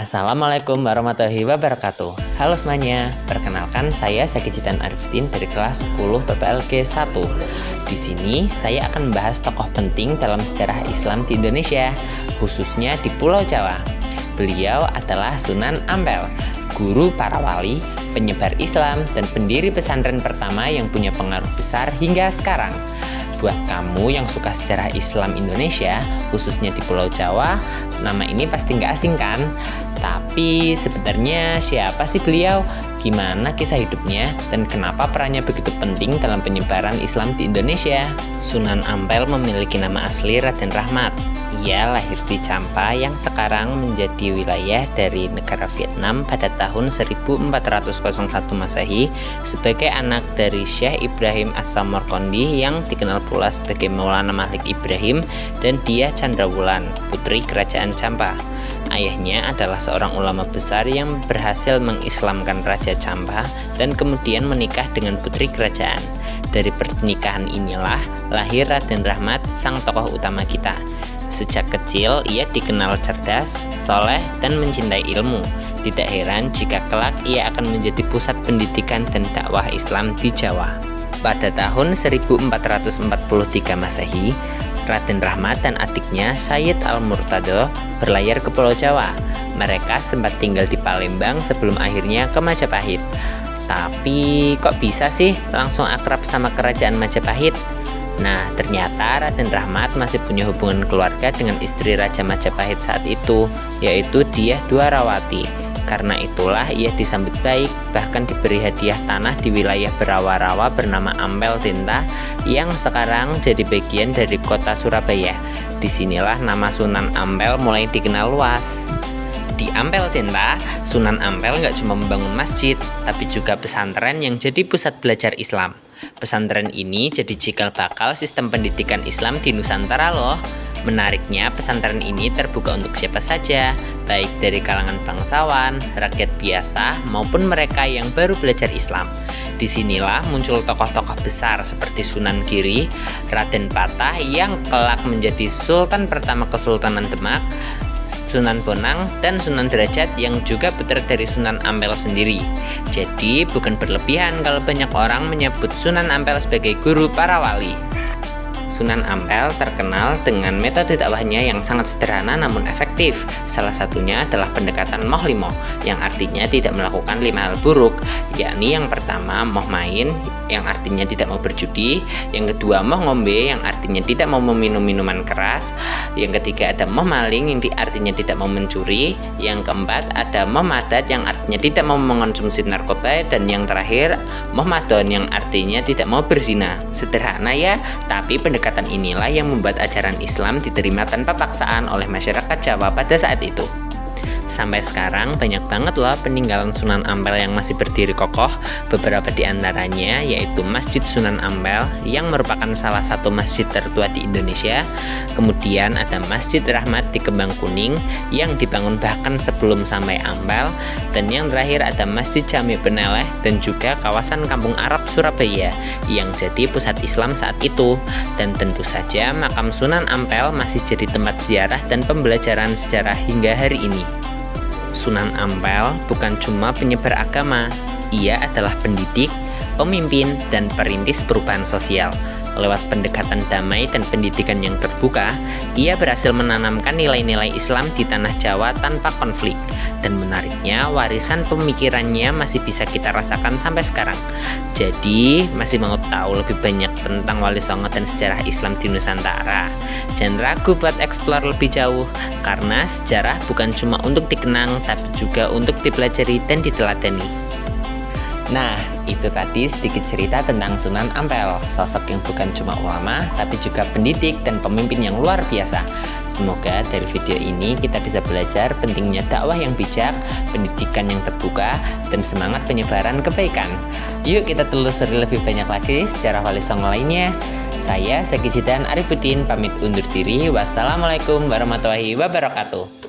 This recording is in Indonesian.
Assalamualaikum warahmatullahi wabarakatuh. Halo semuanya, perkenalkan saya Zaki Jidan Arifudin dari kelas 10 PPLG 1. Di sini saya akan membahas tokoh penting dalam sejarah Islam di Indonesia, khususnya di Pulau Jawa. Beliau adalah Sunan Ampel, guru para wali, penyebar Islam, dan pendiri pesantren pertama yang punya pengaruh besar hingga sekarang. Buat kamu yang suka sejarah Islam Indonesia, khususnya di Pulau Jawa, nama ini pasti nggak asing kan? Tapi sebenarnya siapa sih beliau? Gimana kisah hidupnya? Dan kenapa perannya begitu penting dalam penyebaran Islam di Indonesia? Sunan Ampel memiliki nama asli Raden Rahmat. Ia lahir di Champa yang sekarang menjadi wilayah dari negara Vietnam pada tahun 1401 Masehi sebagai anak dari Syekh Ibrahim As-Samarqandi yang dikenal pula sebagai Maulana Malik Ibrahim dan Diah Candrawulan, putri kerajaan Champa. Ayahnya adalah seorang ulama besar yang berhasil mengislamkan Raja Champa dan kemudian menikah dengan putri kerajaan. Dari pernikahan inilah lahir Raden Rahmat, sang tokoh utama kita. Sejak kecil, ia dikenal cerdas, soleh, dan mencintai ilmu. Tidak heran jika kelak ia akan menjadi pusat pendidikan dan dakwah Islam di Jawa. Pada tahun 1443 Masehi, Raden Rahmat dan adiknya Sayyid Al-Murtado berlayar ke Pulau Jawa. Mereka sempat tinggal di Palembang sebelum akhirnya ke Majapahit. Tapi kok bisa sih langsung akrab sama kerajaan Majapahit? Nah, ternyata Raden Rahmat masih punya hubungan keluarga dengan istri Raja Majapahit saat itu, yaitu Diah Dwarawati. Karena itulah ia disambut baik, bahkan diberi hadiah tanah di wilayah berawa-rawa bernama Ampel Tinta yang sekarang jadi bagian dari kota Surabaya. Disinilah nama Sunan Ampel mulai dikenal luas. Di Ampel Tinta, Sunan Ampel nggak cuma membangun masjid, tapi juga pesantren yang jadi pusat belajar Islam. Pesantren ini jadi cikal bakal sistem pendidikan Islam di Nusantara loh. Menariknya, pesantren ini terbuka untuk siapa saja, baik dari kalangan bangsawan, rakyat biasa, maupun mereka yang baru belajar Islam. Disinilah muncul tokoh-tokoh besar seperti Sunan Giri, Raden Patah yang kelak menjadi Sultan pertama Kesultanan Demak, Sunan Bonang, dan Sunan Derajat yang juga putra dari Sunan Ampel sendiri. Jadi bukan berlebihan kalau banyak orang menyebut Sunan Ampel sebagai guru para wali. Sunan Ampel terkenal dengan metode dakwahnya yang sangat sederhana namun efektif. Salah satunya adalah pendekatan moh limo, yang artinya tidak melakukan 5 hal buruk, yakni yang pertama moh main, yang artinya tidak mau berjudi, yang kedua moh ngombe, yang artinya tidak mau meminum minuman keras, yang ketiga ada moh maling, yang artinya tidak mau mencuri, yang keempat ada moh madat, yang artinya tidak mau mengonsumsi narkoba, dan yang terakhir moh madon, yang artinya tidak mau berzina. Sederhana ya, tapi pendekatan inilah yang membuat ajaran Islam diterima tanpa paksaan oleh masyarakat Jawa pada saat itu. Sampai sekarang banyak banget loh peninggalan Sunan Ampel yang masih berdiri kokoh. Beberapa di antaranya yaitu Masjid Sunan Ampel yang merupakan salah satu masjid tertua di Indonesia. Kemudian ada Masjid Rahmat di Kembang Kuning yang dibangun bahkan sebelum sampai Ampel. Dan yang terakhir ada Masjid Jami Peneleh dan juga kawasan Kampung Arab Surabaya yang jadi pusat Islam saat itu. Dan tentu saja makam Sunan Ampel masih jadi tempat ziarah dan pembelajaran sejarah hingga hari ini. Sunan Ampel bukan cuma penyebar agama, ia adalah pendidik, pemimpin, dan perintis perubahan sosial. Lewat pendekatan damai dan pendidikan yang terbuka, ia berhasil menanamkan nilai-nilai Islam di tanah Jawa tanpa konflik. Dan menariknya, warisan pemikirannya masih bisa kita rasakan sampai sekarang. Jadi, masih mau tahu lebih banyak tentang Wali Songo dan sejarah Islam di Nusantara? Jangan ragu buat eksplor lebih jauh, karena sejarah bukan cuma untuk dikenang, tapi juga untuk dipelajari dan diteladani. Nah, itu tadi sedikit cerita tentang Sunan Ampel, sosok yang bukan cuma ulama, tapi juga pendidik dan pemimpin yang luar biasa. Semoga dari video ini kita bisa belajar pentingnya dakwah yang bijak, pendidikan yang terbuka, dan semangat penyebaran kebaikan. Yuk kita telusuri lebih banyak lagi sejarah Wali Songo lainnya. Saya Zaki Jidan Arifudin pamit undur diri. Wassalamualaikum warahmatullahi wabarakatuh.